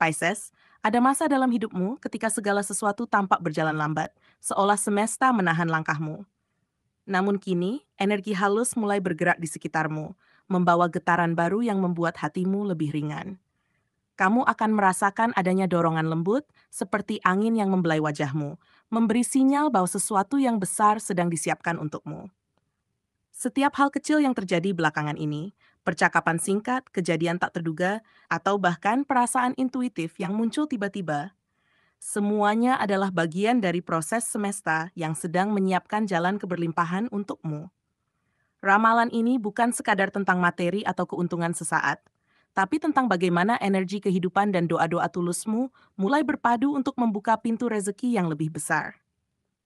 Pisces, ada masa dalam hidupmu ketika segala sesuatu tampak berjalan lambat, seolah semesta menahan langkahmu. Namun kini, energi halus mulai bergerak di sekitarmu, membawa getaran baru yang membuat hatimu lebih ringan. Kamu akan merasakan adanya dorongan lembut, seperti angin yang membelai wajahmu, memberi sinyal bahwa sesuatu yang besar sedang disiapkan untukmu. Setiap hal kecil yang terjadi belakangan ini, percakapan singkat, kejadian tak terduga, atau bahkan perasaan intuitif yang muncul tiba-tiba, semuanya adalah bagian dari proses semesta yang sedang menyiapkan jalan keberlimpahan untukmu. Ramalan ini bukan sekadar tentang materi atau keuntungan sesaat, tapi tentang bagaimana energi kehidupan dan doa-doa tulusmu mulai berpadu untuk membuka pintu rezeki yang lebih besar.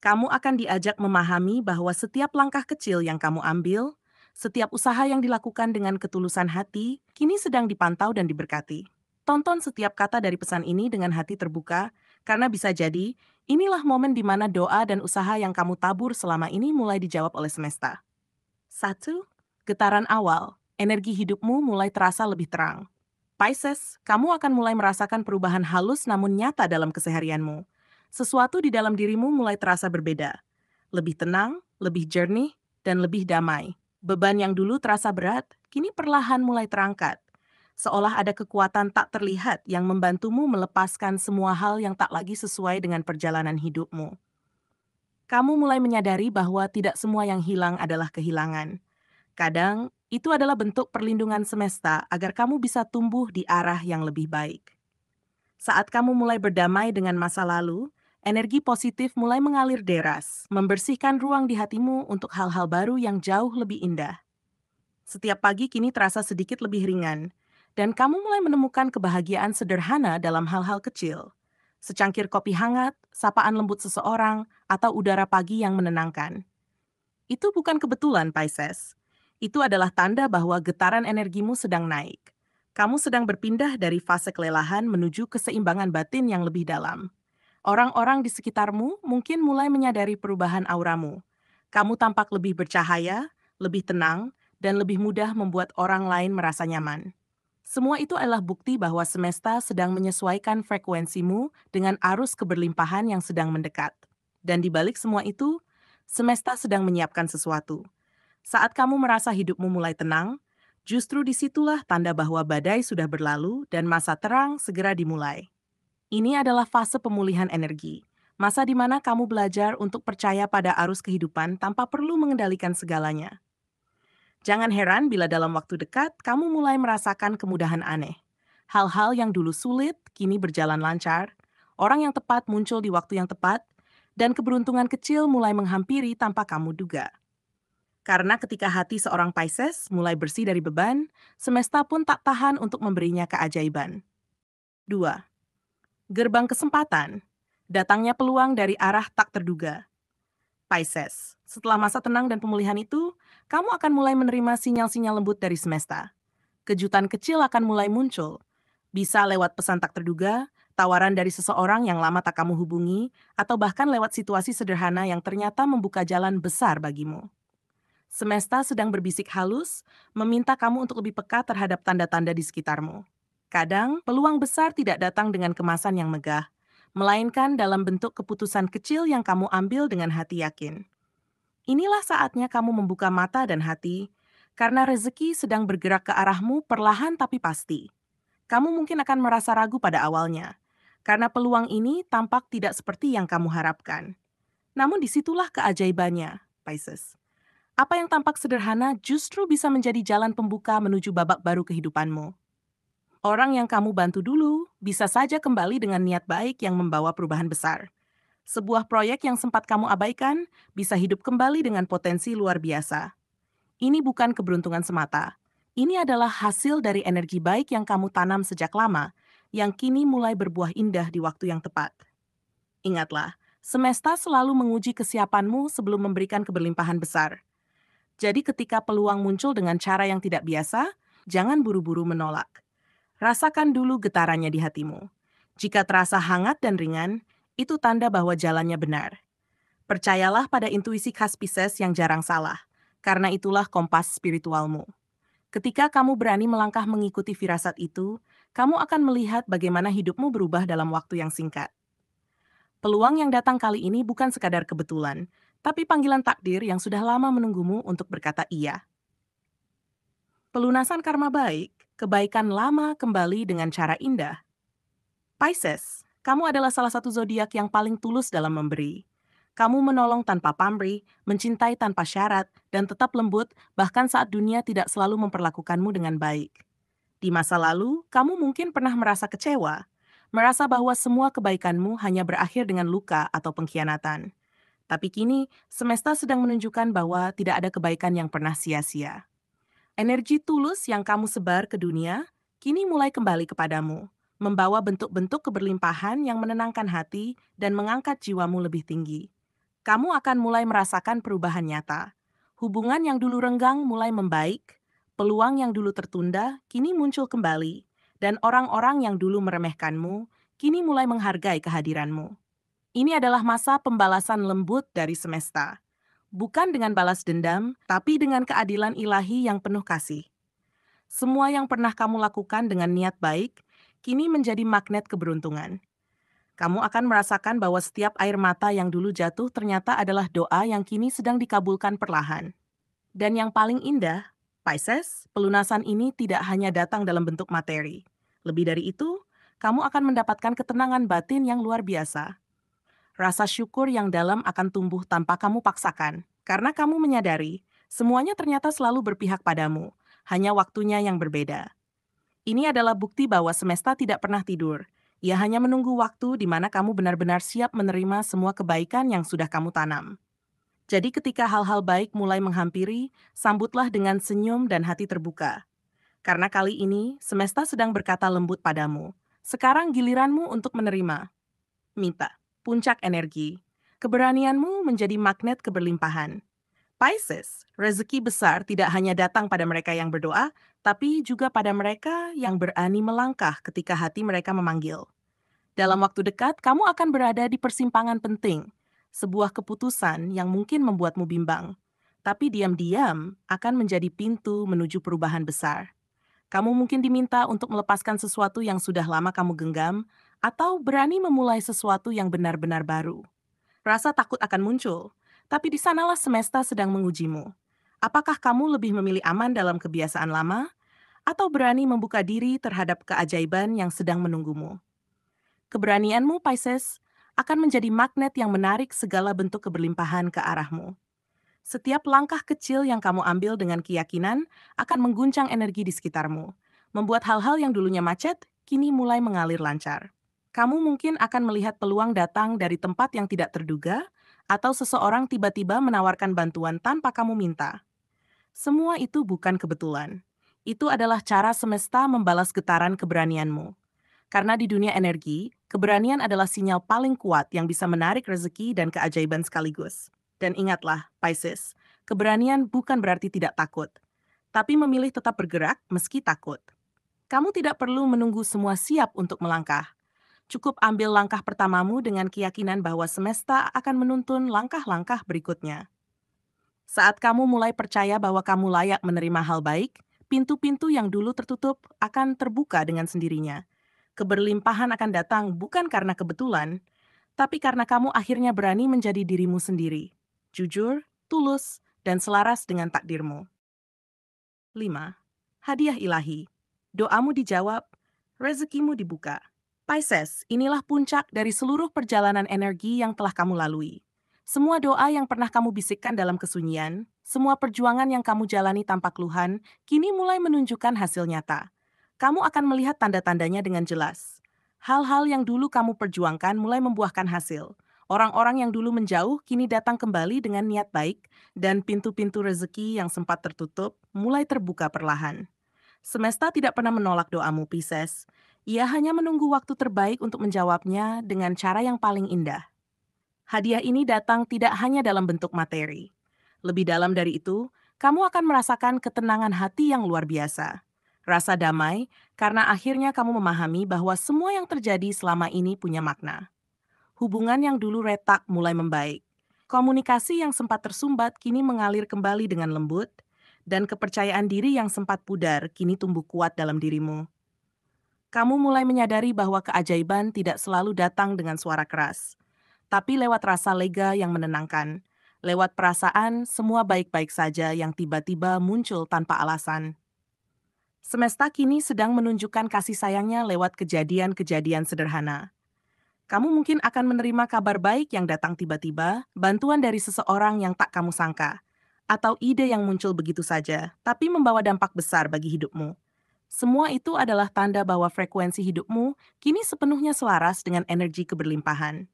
Kamu akan diajak memahami bahwa setiap langkah kecil yang kamu ambil, setiap usaha yang dilakukan dengan ketulusan hati, kini sedang dipantau dan diberkati. Tonton setiap kata dari pesan ini dengan hati terbuka, karena bisa jadi inilah momen di mana doa dan usaha yang kamu tabur selama ini mulai dijawab oleh semesta. 1. Getaran awal. Energi hidupmu mulai terasa lebih terang. Pisces, kamu akan mulai merasakan perubahan halus namun nyata dalam keseharianmu. Sesuatu di dalam dirimu mulai terasa berbeda. Lebih tenang, lebih jernih, dan lebih damai. Beban yang dulu terasa berat, kini perlahan mulai terangkat. Seolah ada kekuatan tak terlihat yang membantumu melepaskan semua hal yang tak lagi sesuai dengan perjalanan hidupmu. Kamu mulai menyadari bahwa tidak semua yang hilang adalah kehilangan. Kadang, itu adalah bentuk perlindungan semesta agar kamu bisa tumbuh di arah yang lebih baik. Saat kamu mulai berdamai dengan masa lalu, energi positif mulai mengalir deras, membersihkan ruang di hatimu untuk hal-hal baru yang jauh lebih indah. Setiap pagi kini terasa sedikit lebih ringan, dan kamu mulai menemukan kebahagiaan sederhana dalam hal-hal kecil. Secangkir kopi hangat, sapaan lembut seseorang, atau udara pagi yang menenangkan. Itu bukan kebetulan, Pisces. Itu adalah tanda bahwa getaran energimu sedang naik. Kamu sedang berpindah dari fase kelelahan menuju keseimbangan batin yang lebih dalam. Orang-orang di sekitarmu mungkin mulai menyadari perubahan auramu. Kamu tampak lebih bercahaya, lebih tenang, dan lebih mudah membuat orang lain merasa nyaman. Semua itu adalah bukti bahwa semesta sedang menyesuaikan frekuensimu dengan arus keberlimpahan yang sedang mendekat. Dan di balik semua itu, semesta sedang menyiapkan sesuatu. Saat kamu merasa hidupmu mulai tenang, justru disitulah tanda bahwa badai sudah berlalu dan masa terang segera dimulai. Ini adalah fase pemulihan energi, masa di mana kamu belajar untuk percaya pada arus kehidupan tanpa perlu mengendalikan segalanya. Jangan heran bila dalam waktu dekat kamu mulai merasakan kemudahan aneh. Hal-hal yang dulu sulit kini berjalan lancar, orang yang tepat muncul di waktu yang tepat, dan keberuntungan kecil mulai menghampiri tanpa kamu duga. Karena ketika hati seorang Pisces mulai bersih dari beban, semesta pun tak tahan untuk memberinya keajaiban. 2. Gerbang kesempatan. Datangnya peluang dari arah tak terduga. Pisces, setelah masa tenang dan pemulihan itu, kamu akan mulai menerima sinyal-sinyal lembut dari semesta. Kejutan kecil akan mulai muncul. Bisa lewat pesan tak terduga, tawaran dari seseorang yang lama tak kamu hubungi, atau bahkan lewat situasi sederhana yang ternyata membuka jalan besar bagimu. Semesta sedang berbisik halus, meminta kamu untuk lebih peka terhadap tanda-tanda di sekitarmu. Kadang, peluang besar tidak datang dengan kemasan yang megah, melainkan dalam bentuk keputusan kecil yang kamu ambil dengan hati yakin. Inilah saatnya kamu membuka mata dan hati, karena rezeki sedang bergerak ke arahmu perlahan tapi pasti. Kamu mungkin akan merasa ragu pada awalnya, karena peluang ini tampak tidak seperti yang kamu harapkan. Namun disitulah keajaibannya, Pisces. Apa yang tampak sederhana justru bisa menjadi jalan pembuka menuju babak baru kehidupanmu. Orang yang kamu bantu dulu bisa saja kembali dengan niat baik yang membawa perubahan besar. Sebuah proyek yang sempat kamu abaikan bisa hidup kembali dengan potensi luar biasa. Ini bukan keberuntungan semata. Ini adalah hasil dari energi baik yang kamu tanam sejak lama, yang kini mulai berbuah indah di waktu yang tepat. Ingatlah, semesta selalu menguji kesiapanmu sebelum memberikan keberlimpahan besar. Jadi ketika peluang muncul dengan cara yang tidak biasa, jangan buru-buru menolak. Rasakan dulu getarannya di hatimu. Jika terasa hangat dan ringan, itu tanda bahwa jalannya benar. Percayalah pada intuisi khas Pisces yang jarang salah, karena itulah kompas spiritualmu. Ketika kamu berani melangkah mengikuti firasat itu, kamu akan melihat bagaimana hidupmu berubah dalam waktu yang singkat. Peluang yang datang kali ini bukan sekadar kebetulan, tapi panggilan takdir yang sudah lama menunggumu untuk berkata iya. Pelunasan karma baik, kebaikan lama kembali dengan cara indah. Pisces, kamu adalah salah satu zodiak yang paling tulus dalam memberi. Kamu menolong tanpa pamrih, mencintai tanpa syarat, dan tetap lembut bahkan saat dunia tidak selalu memperlakukanmu dengan baik. Di masa lalu, kamu mungkin pernah merasa kecewa, merasa bahwa semua kebaikanmu hanya berakhir dengan luka atau pengkhianatan. Tapi kini, semesta sedang menunjukkan bahwa tidak ada kebaikan yang pernah sia-sia. Energi tulus yang kamu sebar ke dunia, kini mulai kembali kepadamu, membawa bentuk-bentuk keberlimpahan yang menenangkan hati dan mengangkat jiwamu lebih tinggi. Kamu akan mulai merasakan perubahan nyata. Hubungan yang dulu renggang mulai membaik, peluang yang dulu tertunda kini muncul kembali, dan orang-orang yang dulu meremehkanmu kini mulai menghargai kehadiranmu. Ini adalah masa pembalasan lembut dari semesta. Bukan dengan balas dendam, tapi dengan keadilan ilahi yang penuh kasih. Semua yang pernah kamu lakukan dengan niat baik, kini menjadi magnet keberuntungan. Kamu akan merasakan bahwa setiap air mata yang dulu jatuh ternyata adalah doa yang kini sedang dikabulkan perlahan. Dan yang paling indah, Pisces, pelunasan ini tidak hanya datang dalam bentuk materi. Lebih dari itu, kamu akan mendapatkan ketenangan batin yang luar biasa. Rasa syukur yang dalam akan tumbuh tanpa kamu paksakan, karena kamu menyadari semuanya ternyata selalu berpihak padamu, hanya waktunya yang berbeda. Ini adalah bukti bahwa semesta tidak pernah tidur. Ia hanya menunggu waktu di mana kamu benar-benar siap menerima semua kebaikan yang sudah kamu tanam. Jadi ketika hal-hal baik mulai menghampiri, sambutlah dengan senyum dan hati terbuka. Karena kali ini, semesta sedang berkata lembut padamu. Sekarang giliranmu untuk menerima. Mita, puncak energi. Keberanianmu menjadi magnet keberlimpahan. Pisces, rezeki besar tidak hanya datang pada mereka yang berdoa, tapi juga pada mereka yang berani melangkah ketika hati mereka memanggil. Dalam waktu dekat, kamu akan berada di persimpangan penting, sebuah keputusan yang mungkin membuatmu bimbang, tapi diam-diam akan menjadi pintu menuju perubahan besar. Kamu mungkin diminta untuk melepaskan sesuatu yang sudah lama kamu genggam, atau berani memulai sesuatu yang benar-benar baru. Rasa takut akan muncul, tapi di sanalah semesta sedang mengujimu. Apakah kamu lebih memilih aman dalam kebiasaan lama, atau berani membuka diri terhadap keajaiban yang sedang menunggumu? Keberanianmu, Pisces, akan menjadi magnet yang menarik segala bentuk keberlimpahan ke arahmu. Setiap langkah kecil yang kamu ambil dengan keyakinan akan mengguncang energi di sekitarmu, membuat hal-hal yang dulunya macet kini mulai mengalir lancar. Kamu mungkin akan melihat peluang datang dari tempat yang tidak terduga, atau seseorang tiba-tiba menawarkan bantuan tanpa kamu minta. Semua itu bukan kebetulan. Itu adalah cara semesta membalas getaran keberanianmu. Karena di dunia energi, keberanian adalah sinyal paling kuat yang bisa menarik rezeki dan keajaiban sekaligus. Dan ingatlah, Pisces, keberanian bukan berarti tidak takut, tapi memilih tetap bergerak meski takut. Kamu tidak perlu menunggu semua siap untuk melangkah. Cukup ambil langkah pertamamu dengan keyakinan bahwa semesta akan menuntun langkah-langkah berikutnya. Saat kamu mulai percaya bahwa kamu layak menerima hal baik, pintu-pintu yang dulu tertutup akan terbuka dengan sendirinya. Keberlimpahan akan datang bukan karena kebetulan, tapi karena kamu akhirnya berani menjadi dirimu sendiri. Jujur, tulus, dan selaras dengan takdirmu. 5. Hadiah ilahi. Doamu dijawab, rezekimu dibuka. Pisces, inilah puncak dari seluruh perjalanan energi yang telah kamu lalui. Semua doa yang pernah kamu bisikkan dalam kesunyian, semua perjuangan yang kamu jalani tanpa keluhan, kini mulai menunjukkan hasil nyata. Kamu akan melihat tanda-tandanya dengan jelas. Hal-hal yang dulu kamu perjuangkan mulai membuahkan hasil. Orang-orang yang dulu menjauh kini datang kembali dengan niat baik, dan pintu-pintu rezeki yang sempat tertutup mulai terbuka perlahan. Semesta tidak pernah menolak doamu, Pisces. Ia hanya menunggu waktu terbaik untuk menjawabnya dengan cara yang paling indah. Hadiah ini datang tidak hanya dalam bentuk materi. Lebih dalam dari itu, kamu akan merasakan ketenangan hati yang luar biasa. Rasa damai karena akhirnya kamu memahami bahwa semua yang terjadi selama ini punya makna. Hubungan yang dulu retak mulai membaik. Komunikasi yang sempat tersumbat kini mengalir kembali dengan lembut, dan kepercayaan diri yang sempat pudar kini tumbuh kuat dalam dirimu. Kamu mulai menyadari bahwa keajaiban tidak selalu datang dengan suara keras, tapi lewat rasa lega yang menenangkan, lewat perasaan semua baik-baik saja yang tiba-tiba muncul tanpa alasan. Semesta kini sedang menunjukkan kasih sayangnya lewat kejadian-kejadian sederhana. Kamu mungkin akan menerima kabar baik yang datang tiba-tiba, bantuan dari seseorang yang tak kamu sangka, atau ide yang muncul begitu saja, tapi membawa dampak besar bagi hidupmu. Semua itu adalah tanda bahwa frekuensi hidupmu kini sepenuhnya selaras dengan energi keberlimpahan.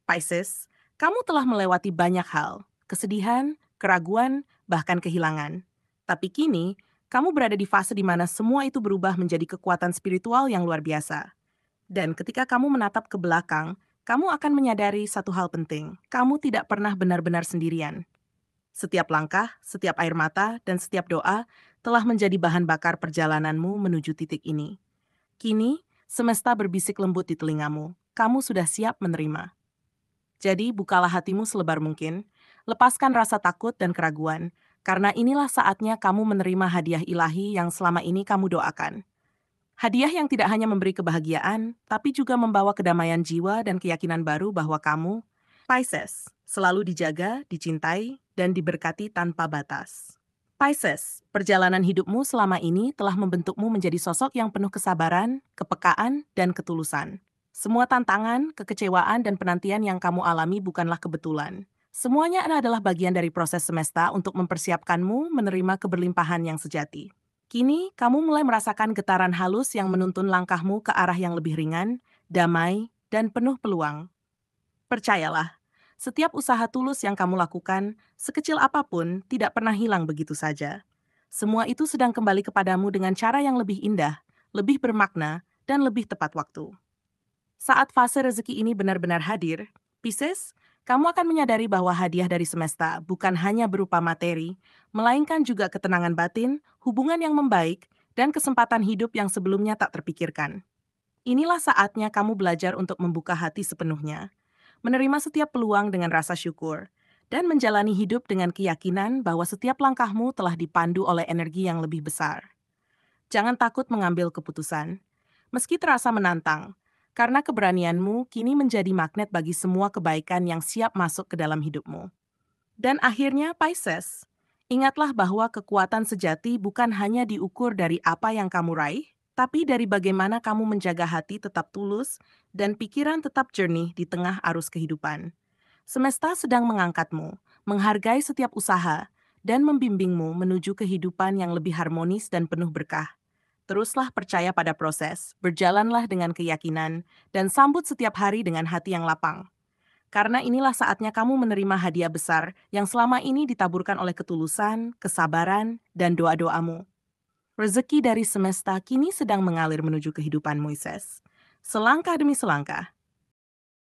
Pisces, kamu telah melewati banyak hal, kesedihan, keraguan, bahkan kehilangan. Tapi kini, kamu berada di fase di mana semua itu berubah menjadi kekuatan spiritual yang luar biasa. Dan ketika kamu menatap ke belakang, kamu akan menyadari satu hal penting. Kamu tidak pernah benar-benar sendirian. Setiap langkah, setiap air mata, dan setiap doa telah menjadi bahan bakar perjalananmu menuju titik ini. Kini, semesta berbisik lembut di telingamu. Kamu sudah siap menerima. Jadi, bukalah hatimu selebar mungkin, lepaskan rasa takut dan keraguan, karena inilah saatnya kamu menerima hadiah ilahi yang selama ini kamu doakan. Hadiah yang tidak hanya memberi kebahagiaan, tapi juga membawa kedamaian jiwa dan keyakinan baru bahwa kamu, Pisces, selalu dijaga, dicintai, dan diberkati tanpa batas. Pisces, perjalanan hidupmu selama ini telah membentukmu menjadi sosok yang penuh kesabaran, kepekaan, dan ketulusan. Semua tantangan, kekecewaan, dan penantian yang kamu alami bukanlah kebetulan. Semuanya adalah bagian dari proses semesta untuk mempersiapkanmu menerima keberlimpahan yang sejati. Kini, kamu mulai merasakan getaran halus yang menuntun langkahmu ke arah yang lebih ringan, damai, dan penuh peluang. Percayalah, setiap usaha tulus yang kamu lakukan, sekecil apapun, tidak pernah hilang begitu saja. Semua itu sedang kembali kepadamu dengan cara yang lebih indah, lebih bermakna, dan lebih tepat waktu. Saat fase rezeki ini benar-benar hadir, Pisces, kamu akan menyadari bahwa hadiah dari semesta bukan hanya berupa materi, melainkan juga ketenangan batin, hubungan yang membaik, dan kesempatan hidup yang sebelumnya tak terpikirkan. Inilah saatnya kamu belajar untuk membuka hati sepenuhnya, menerima setiap peluang dengan rasa syukur, dan menjalani hidup dengan keyakinan bahwa setiap langkahmu telah dipandu oleh energi yang lebih besar. Jangan takut mengambil keputusan, meski terasa menantang, karena keberanianmu kini menjadi magnet bagi semua kebaikan yang siap masuk ke dalam hidupmu. Dan akhirnya, Pisces, ingatlah bahwa kekuatan sejati bukan hanya diukur dari apa yang kamu raih, tapi dari bagaimana kamu menjaga hati tetap tulus dan pikiran tetap jernih di tengah arus kehidupan. Semesta sedang mengangkatmu, menghargai setiap usaha, dan membimbingmu menuju kehidupan yang lebih harmonis dan penuh berkah. Teruslah percaya pada proses, berjalanlah dengan keyakinan, dan sambut setiap hari dengan hati yang lapang. Karena inilah saatnya kamu menerima hadiah besar yang selama ini ditaburkan oleh ketulusan, kesabaran, dan doa-doamu. Rezeki dari semesta kini sedang mengalir menuju kehidupan Moises. Selangkah demi selangkah,